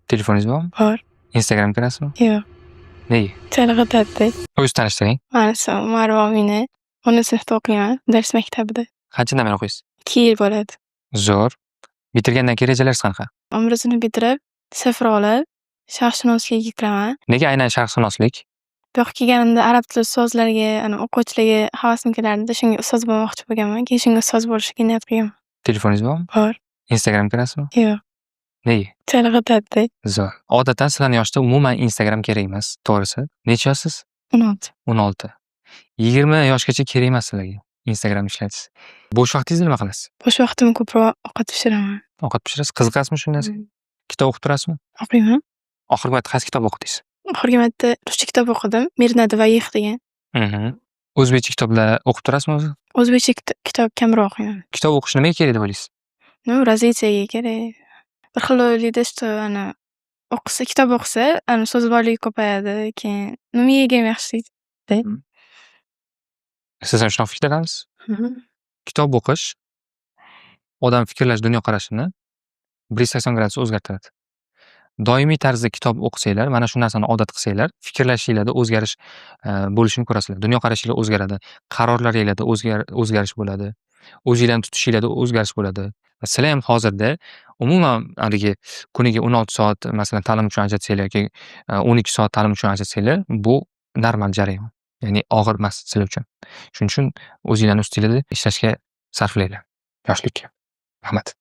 Telefoningiz bormi? Bor. Instagram kirasizmi? Yo'q. Nega? Chalg'itadi. O'zingiz tanishtiring. Mani ismim Marva Omina. 10-sinfda o'qiyman. Dars maktabida. Qanchadan beri o'qiysiz? 2 yil bo'ladi. Zo'r. Bitirgandan keyin rejalaringiz qanaqa? Umrasini bitirib, sifr olib, sharqshunoslikka kiraman. Nega aynan sharqshunoslik? Bu yoqqa kelganimda arab tili ustozlariga, o'quvchilarga havasim kelardi. Shunga ustoz bo'lmoqchi bo'lganman. Keyin shunga ustoz bo'lishga niyat qilganman. Telefoningiz bormi? Bor. Instagram kirasizmi? Yo'q. Nega? Chalg'itadi. Zo'r. Odatdan sizlarning yoshda umuman Instagram kerak emas, to'g'risi. Necha yoshsiz? 16. 16. 20 yoshgacha kerak emas sizlarga Instagram ishlatish. Bo'sh vaqtingizda nima qilasiz? Bo'sh vaqtimda ko'proq ovqat pishiraman. Ovqat pishirasiz? Qiziqasizmi shu narsaga? Kitob o'qib turasizmi? O'qiyman. Oxirgi marta qaysi kitob o'qidingiz? Oxirgi marta ruscha kitob o'qidim. Mernat Vayih degan. O'zbekcha kitoblar o'qib turasizmi o'zi? O'zbekcha kitob kamroq o'qiyman. Kitob o'qish nimaga kerak deb o'ylaysiz? Razviyatsiyaga kerak. Bir xil o'ylaydi, что o'qisa, kitob o'qisa, so'zborligi ko'payadi, keyin miyaga ham yaxshi tegadi. Siz ham shunaqa fikrdamisiz? Kitob o'qish odam fikrlash dunyoqarashini 180 gradus o'zgartiradi. Doimiy tarzda kitob o'qisanglar, mana shu narsani odat qilsanglar, fikrlashinglarda o'zgarish bo'lishini ko'rasizlar. Dunyoqarashinglar o'zgaradi, qarorlaringlarda o'zgarish bo'ladi, o'zinglarni tutishinglarda o'zgarish bo'ladi. Sizlar ham hozirda umuman kuniga 16 soat masalan ta'lim uchun ajratsanglar yoki 12 soat ta'lim uchun ajratsanglar, bu normal jarayon. Ya'ni og'ir emas sizlar uchun. Shuning uchun o'zinglarning ustinglarda ishlashga sarflanglar. Yoshlikka. Rahmat.